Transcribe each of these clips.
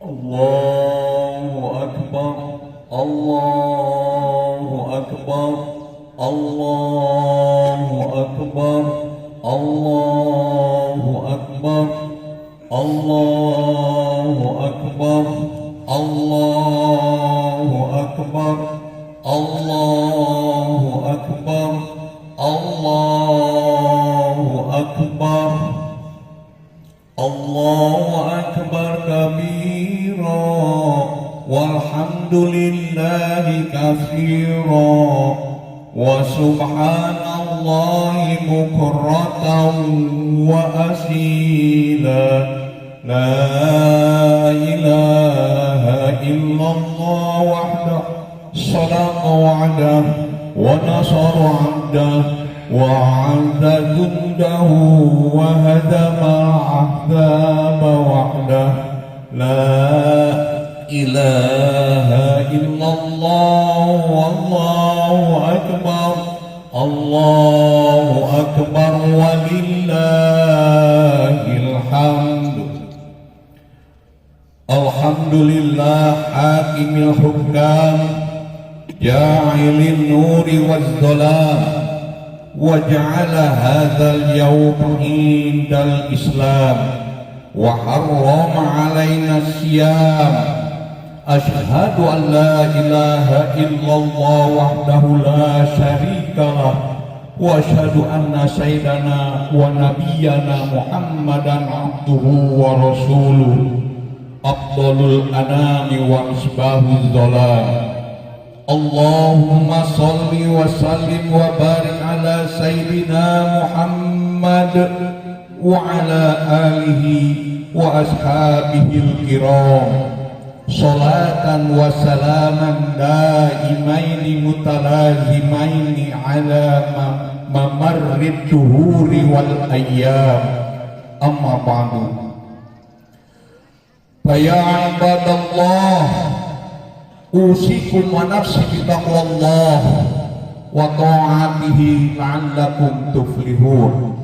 Allahu Akbar, Allahu Akbar, Allahu Akbar, Allahu Akbar, Allahu Akbar, Allahu Akbar, Allahu Akbar, Allahu Akbar, Allahu Akbar kabira, walhamdulillahi katsira, wa subhanallahi bukratan wa asila, la ilaha illallah wahdahu sadaqa wa'dah wa nasara 'abdah وَعَدَّ جُنْدَهُ وَهَزَمَ الْأَحْزَابَ وَحْدَهُ لَا إِلَهَ إِلَّا اللَّهُ وَاللَّهُ أَكْبَرُ اللَّهُ أَكْبَرُ وَلِلَّهِ الْحَمْدُ الحمد لله حاكم الحكام جاعل النور والظلام وجعل هذا اليوم عيد الإسلام وحرم علينا الصيام أشهد أن لا إله إلا الله وحده لا شريك له وأشهد أن سيدنا ونبينا محمدا عبده ورسوله أفضل الأنام ومصباح الظلام اللهم صل وسلم وبارك على سيدنا محمد وعلى آله وأصحابه الكرام صلاة وسلاما دائمين متلازمين على ممر الدهور والأيام أما بعد فيا عباد الله usikum wa nafsi bitaqwallah wa ta'atihi la'allakum tuflihun.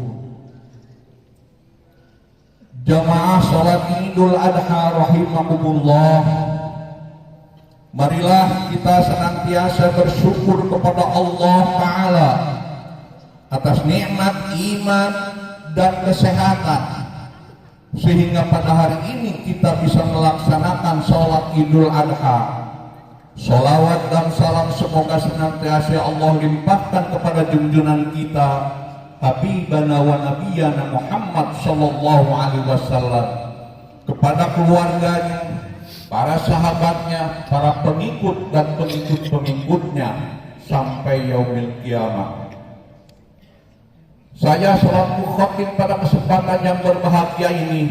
Jamaah salat Idul Adha rahimakumullah, marilah kita senantiasa bersyukur kepada Allah Ta'ala atas nikmat iman dan kesehatan, sehingga pada hari ini kita bisa melaksanakan sholat Idul Adha. Sholawat dan salam semoga senantiasa Allah limpahkan kepada junjungan kita Habibana wa Nabiyana Muhammad sallallahu alaihi wasallam, kepada keluarganya, para sahabatnya, para pengikut dan pengikut-pengikutnya sampai yaumil kiamat. Saya selaku khatib pada kesempatan yang berbahagia ini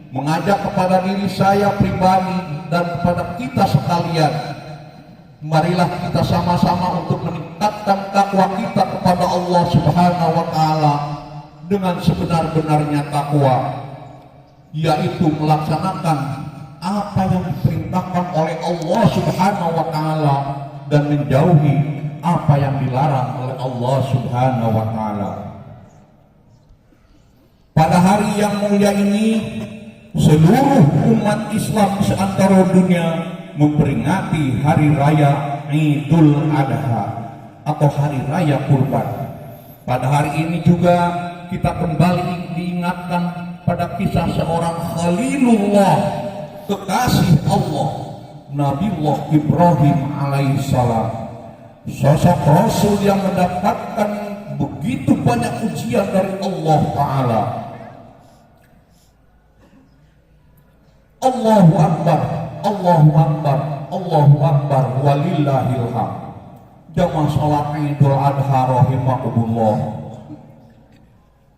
mengajak kepada diri saya pribadi dan kepada kita sekalian, marilah kita sama-sama untuk meningkatkan takwa kita kepada Allah Subhanahu wa Ta'ala dengan sebenar-benarnya takwa, yaitu melaksanakan apa yang diperintahkan oleh Allah Subhanahu wa Ta'ala dan menjauhi apa yang dilarang oleh Allah Subhanahu wa Ta'ala. Pada hari yang mulia ini, seluruh umat Islam seantero dunia memperingati hari raya Idul Adha atau hari raya kurban. Pada hari ini juga kita kembali diingatkan pada kisah seorang Khalilullah, kekasih Allah, Nabiullah Ibrahim alaihissalam, sosok Rasul yang mendapatkan begitu banyak ujian dari Allah Ta'ala. Allahu Akbar, Allahu Akbar, Allahu Akbar, walillahil hamd. Jamaah salat Idul Adha rahimakumullah.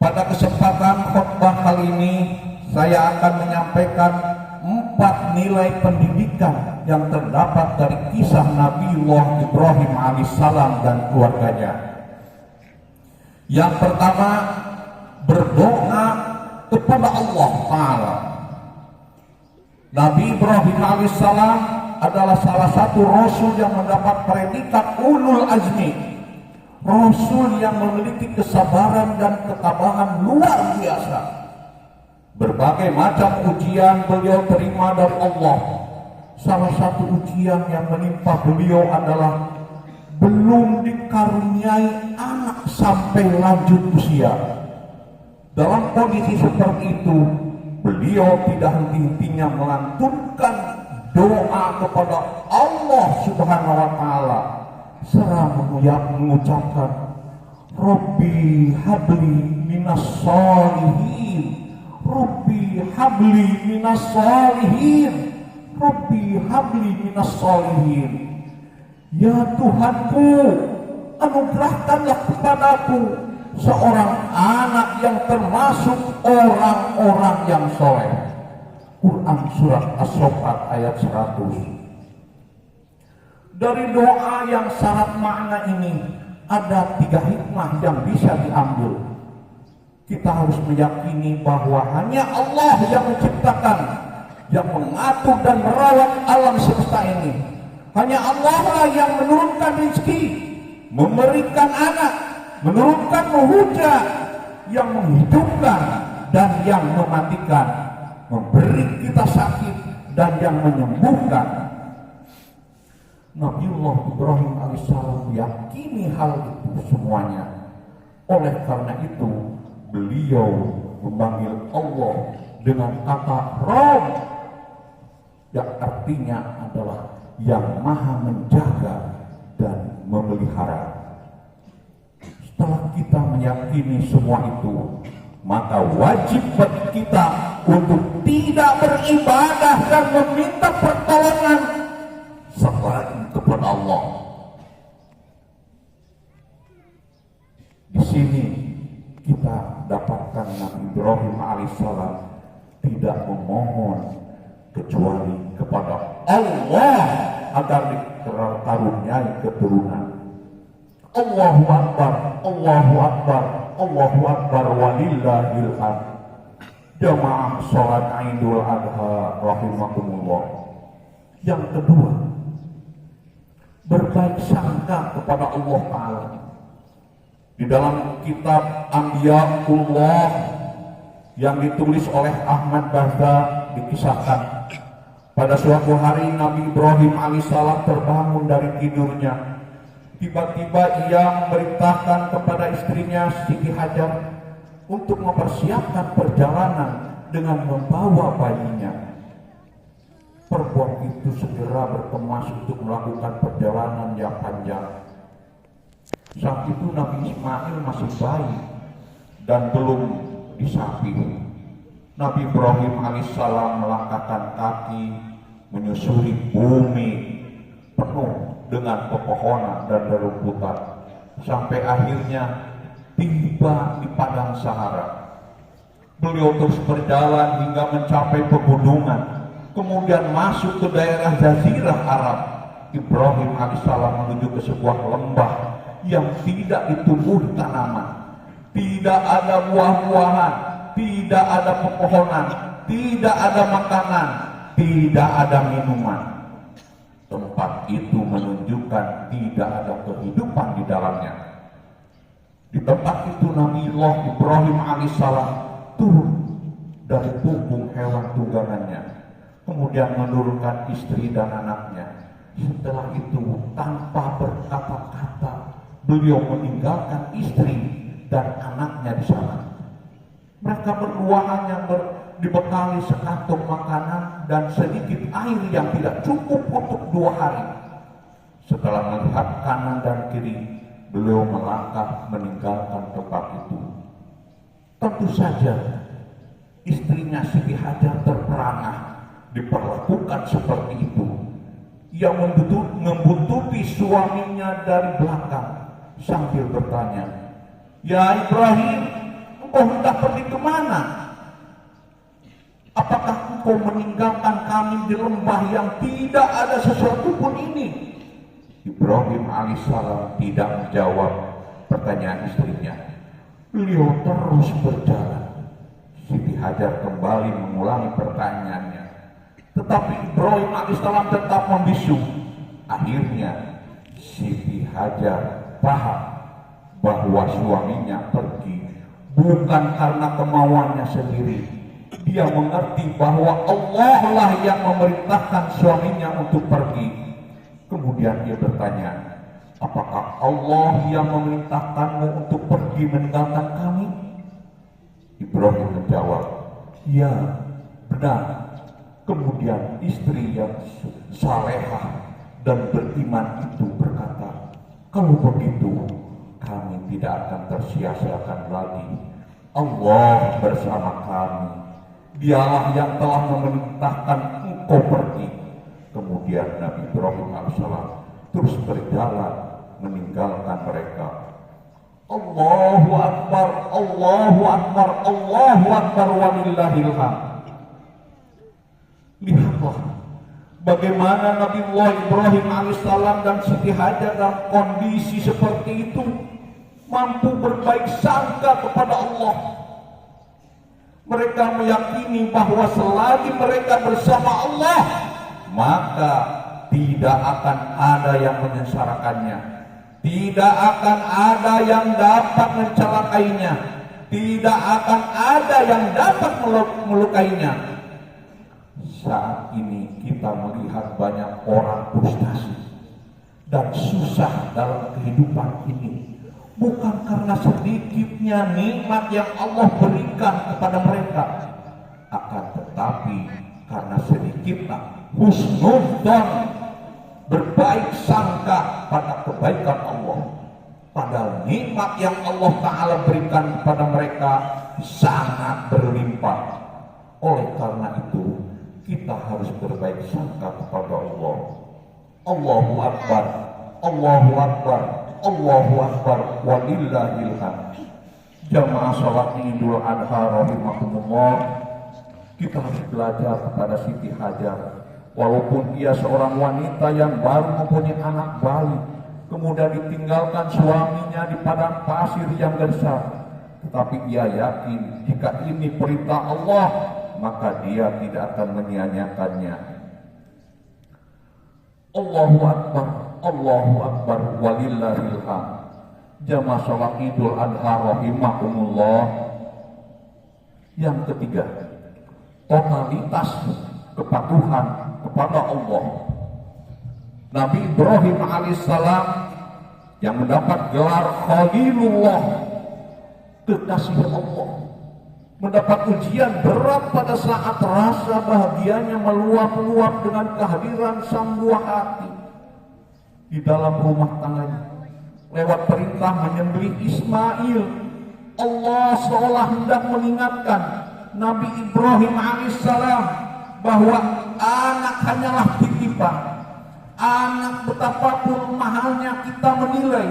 Pada kesempatan khutbah kali ini saya akan menyampaikan 4 nilai pendidikan yang terdapat dari kisah Nabiullah Ibrahim alaihissalam dan keluarganya. Yang pertama, berdoa kepada Allah Ta'ala. Nabi Ibrahim alaihissalam adalah salah satu rasul yang mendapat predikat ulul azmi, rasul yang memiliki kesabaran dan ketabahan luar biasa. Berbagai macam ujian beliau terima dari Allah. Salah satu ujian yang menimpa beliau adalah belum dikaruniai anak sampai lanjut usia. Dalam kondisi seperti itu, beliau tidak henti-hentinya melantunkan doa kepada Allah Subhanahu wa Ta'ala, serta mengucapkan, Rabbi habli minas salihin, Rabbi habli minas salihin, Rabbi habli minas salihin. Ya Tuhanku, anugerahkanlah kepadaku seorang anak yang termasuk orang-orang yang soleh. Quran surat As-Saffat ayat 100. Dari doa yang syarat makna ini ada 3 hikmah yang bisa diambil. Kita harus meyakini bahwa hanya Allah yang menciptakan, yang mengatur dan merawat alam semesta ini. Hanya Allah lah yang menurunkan rezeki, memberikan anak, menurunkan hujan, yang menghidupkan dan yang mematikan, memberi kita sakit dan yang menyembuhkan. Nabiullah Ibrahim alaihissalam yakini hal itu semuanya. Oleh karena itu, beliau memanggil Allah dengan kata Rabb, yang artinya adalah yang maha menjaga dan memelihara. Setelah kita meyakini semua itu, maka wajib bagi kita untuk tidak beribadah dan meminta pertolongan selain kepada Allah. Di sini kita dapatkan Nabi Ibrahim alaihissalam tidak memohon kecuali kepada Allah agar dikaruniai keturunan. Allahu Akbar, Allahu Akbar, Allahu Akbar, walillahil hamd. Jamaah sholat Idul Adha rahimakumullah. Yang kedua, berbaik sangka kepada Allah Ta'ala. Di dalam kitab Anbiyaullah yang ditulis oleh Ahmad Bazda dikisahkan, pada suatu hari Nabi Ibrahim alaihissalam terbangun dari tidurnya. Tiba-tiba ia memerintahkan kepada istrinya Siti Hajar untuk mempersiapkan perjalanan dengan membawa bayinya. Perempuan itu segera berkemas untuk melakukan perjalanan yang panjang. Saat itu Nabi Ismail masih bayi dan belum disapih. Nabi Ibrahim alaihissalam melangkahkan kaki menyusuri bumi penuh dengan pepohonan dan rerumputan sampai akhirnya tiba di padang Sahara. Beliau terus berjalan hingga mencapai pegunungan, kemudian masuk ke daerah Jazirah Arab. Ibrahim alaihissalam menuju ke sebuah lembah yang tidak ditumbuhi tanaman, tidak ada buah-buahan, tidak ada pepohonan, tidak ada makanan, tidak ada minuman. Tempat itu menunjukkan tidak ada kehidupan di dalamnya. Di tempat itu Nabiullah Ibrahim alaihissalam turun dari punggung hewan tunggangannya, kemudian menurunkan istri dan anaknya. Setelah itu tanpa berkata-kata beliau meninggalkan istri dan anaknya di sana. Mereka berdua hanya dibekali sekantung makanan dan sedikit air yang tidak cukup untuk 2 hari. Setelah melihat kanan dan kiri, beliau melangkah meninggalkan tempat itu. Tentu saja istrinya Siti Hajar terperangah diperlakukan seperti itu. Ia membuntuti suaminya dari belakang sambil bertanya, "Ya Ibrahim, engkau hendak pergi kemana? Apakah engkau meninggalkan kami di lembah yang tidak ada sesuatu pun ini?" Ibrahim alaihissalam tidak menjawab pertanyaan istrinya. Beliau terus berjalan. Siti Hajar kembali mengulangi pertanyaannya, tetapi Ibrahim alaihissalam tetap membisu. Akhirnya Siti Hajar paham bahwa suaminya pergi bukan karena kemauannya sendiri, dia mengerti bahwa Allah lah yang memerintahkan suaminya untuk pergi. Kemudian dia bertanya, apakah Allah yang memerintahkanmu untuk pergi meninggalkan kami? Ibrahim menjawab, ya benar. Kemudian istri yang salehah dan beriman itu berkata, kalau begitu kami tidak akan tersia-siakan lagi. Allah bersama kami. Dialah yang telah memerintahkan engkau pergi. Kemudian Nabi Ibrahim alaihissalam terus berjalan meninggalkan mereka. Allahu Akbar, Allahu Akbar, Allahu Akbar, walillahil hamd. Lihatlah bagaimana Nabi Ibrahim alaihissalam dan Siti Hajar dalam kondisi seperti itu mampu berbaik sangka kepada Allah. Mereka meyakini bahwa selagi mereka bersama Allah, maka tidak akan ada yang menyengsarakannya, tidak akan ada yang dapat mencelakainya, tidak akan ada yang dapat melukainya. Saat ini kita melihat banyak orang frustasi dan susah dalam kehidupan ini, bukan karena sedikitnya nikmat yang Allah berikan kepada mereka, akan tetapi karena sedikitnya husnudzon, berbaik sangka pada kebaikan Allah. Padahal nikmat yang Allah Ta'ala berikan kepada mereka sangat berlimpah. Oleh karena itu kita harus berbaik sangka kepada Allah. Allahu Akbar, Allahu Akbar, Allahu Akbar, walillahil hamd. Jamaah salat Idul Adha rahimakumullah, kita harus belajar kepada Siti Hajar. Walaupun ia seorang wanita yang baru mempunyai anak bayi, kemudian ditinggalkan suaminya di padang pasir yang gersang, tetapi ia yakin jika ini perintah Allah, maka dia tidak akan menyia-nyiakannya. Allahu Akbar, Allahu Akbar, walillahil hamd. Jamaah salat Idul Adha rahimakumullah. Yang ketiga, totalitas kepatuhan kepada Allah. Nabi Ibrahim alaihissalam yang mendapat gelar Khalilullah, kekasih Allah, mendapat ujian berat pada saat rasa bahagianya meluap-luap dengan kehadiran sang buah hati di dalam rumah tangannya. Lewat perintah menyembelih Ismail, Allah seolah hendak mengingatkan Nabi Ibrahim alaihissalam bahwa anak hanyalah titipan. Anak betapapun mahalnya kita menilai,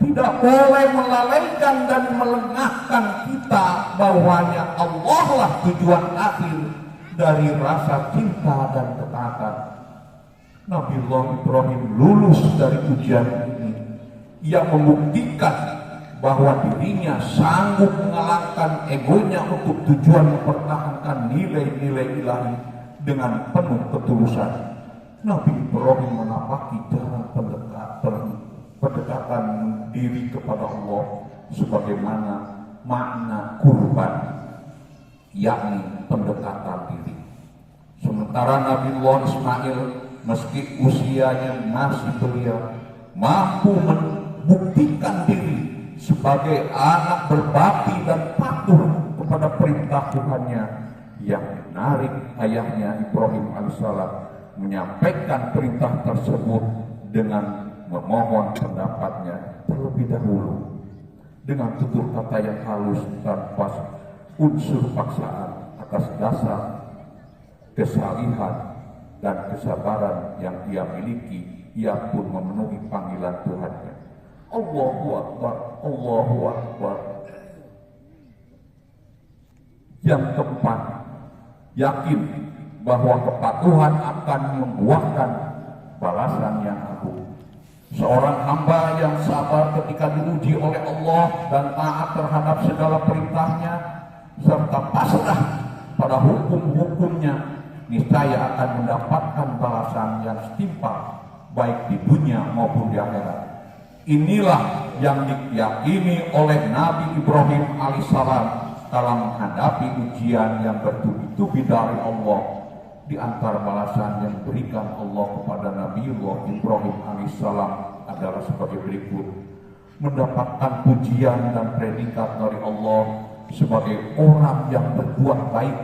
tidak boleh melalaikan dan melengahkan kita bahwanya Allah lah tujuan akhir dari rasa cinta dan ketaatan. Nabi Ibrahim lulus dari ujian ini. Ia membuktikan bahwa dirinya sanggup mengalahkan egonya untuk tujuan mempertahankan nilai-nilai ilahi dengan penuh ketulusan. Nabi Ibrahim menapaki jalan pendekatan diri kepada Allah sebagaimana makna kurban, yakni pendekatan diri. Sementara Nabi Ismail meski usianya masih belia, mampu membuktikan diri sebagai anak berbakti dan patuh kepada perintah Tuhannya, yang menarik ayahnya Ibrahim alaihissalam menyampaikan perintah tersebut dengan memohon pendapatnya terlebih dahulu dengan tutur kata yang halus tanpa unsur paksaan atas dasar kesalihan dan kesabaran yang ia miliki. Ia pun memenuhi panggilan Tuhannya. Allahu Akbar, Allahu Akbar. Yang keempat, yakin bahwa kepatuhan akan membuahkan balasan yang agung. Seorang hamba yang sabar ketika diuji oleh Allah dan taat terhadap segala perintahnya serta pasrah pada hukum-hukumnya, niscaya akan mendapatkan balasan yang setimpal baik di dunia maupun di akhirat. Inilah yang diyakini oleh Nabi Ibrahim alaihissalam kala menghadapi ujian yang bertubi-tubi dari Allah. Di antara balasan yang diberikan Allah kepada Nabiullah Ibrahim alaihissalam adalah sebagai berikut: mendapatkan pujian dan predikat dari Allah sebagai orang yang berbuat baik.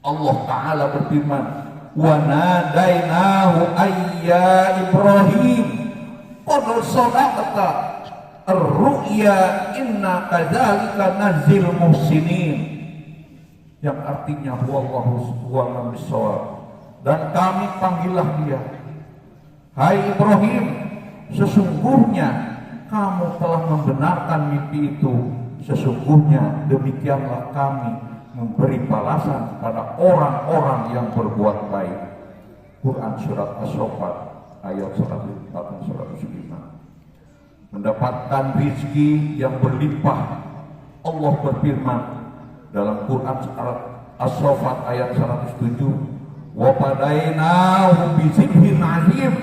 Allah Ta'ala berfirman, wa nadainahu ayya Ibrahim qad sadaqta ar-ru'ya inna kadzalika nazil muhsinin, yang artinya huwallahu bissawab, dan kami panggillah dia, hai Ibrahim, sesungguhnya kamu telah membenarkan mimpi itu, sesungguhnya demikianlah kami memberi balasan pada orang-orang yang berbuat baik. Quran surat As-Saffat ayat 104 dan 105. Mendapatkan rizki yang berlimpah, Allah berfirman dalam Quran As-Saffat ayat 107, wa fadainahu bi dzibhin azim,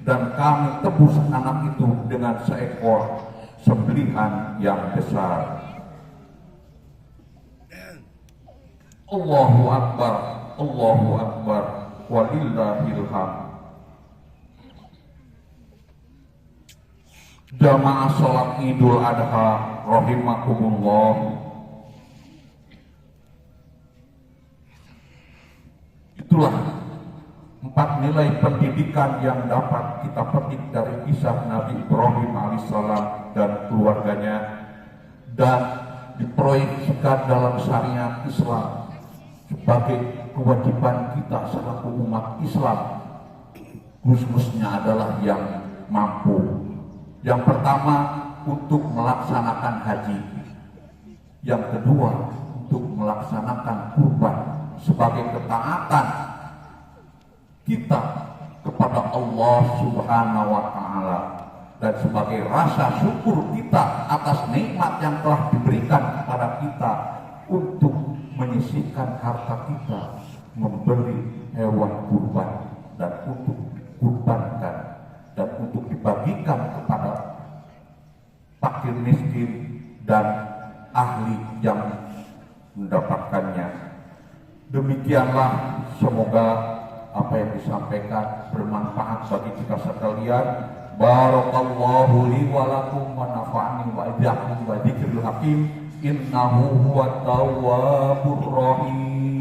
dan kami tebus anak itu dengan seekor sembelihan yang besar. Allahu Akbar, Allahu Akbar, walillahil hamd. Jamaah sholat Idul Adha rahimakumullah. Itulah 4 nilai pendidikan yang dapat kita petik dari kisah Nabi Ibrahim alaihissalam dan keluarganya, dan diproyeksikan dalam syariat Islam sebagai kewajiban kita selaku umat Islam, khususnya adalah yang mampu. Yang pertama, untuk melaksanakan haji. Yang kedua, untuk melaksanakan kurban sebagai ketaatan kita kepada Allah Subhanahu wa Ta'ala, dan sebagai rasa syukur kita atas nikmat yang telah diberikan kepada kita untuk menyisihkan harta kita membeli hewan kurban dan untuk kurbankan dan untuk dibagikan kepada fakir miskin dan ahli yang mendapatkannya. Demikianlah, semoga apa yang disampaikan bermanfaat bagi kita sekalian. Barakallahu li wa lakum wa nafa'ani wa iyyakum wa dzikril hakim, innahu huwat tawwabur rahim.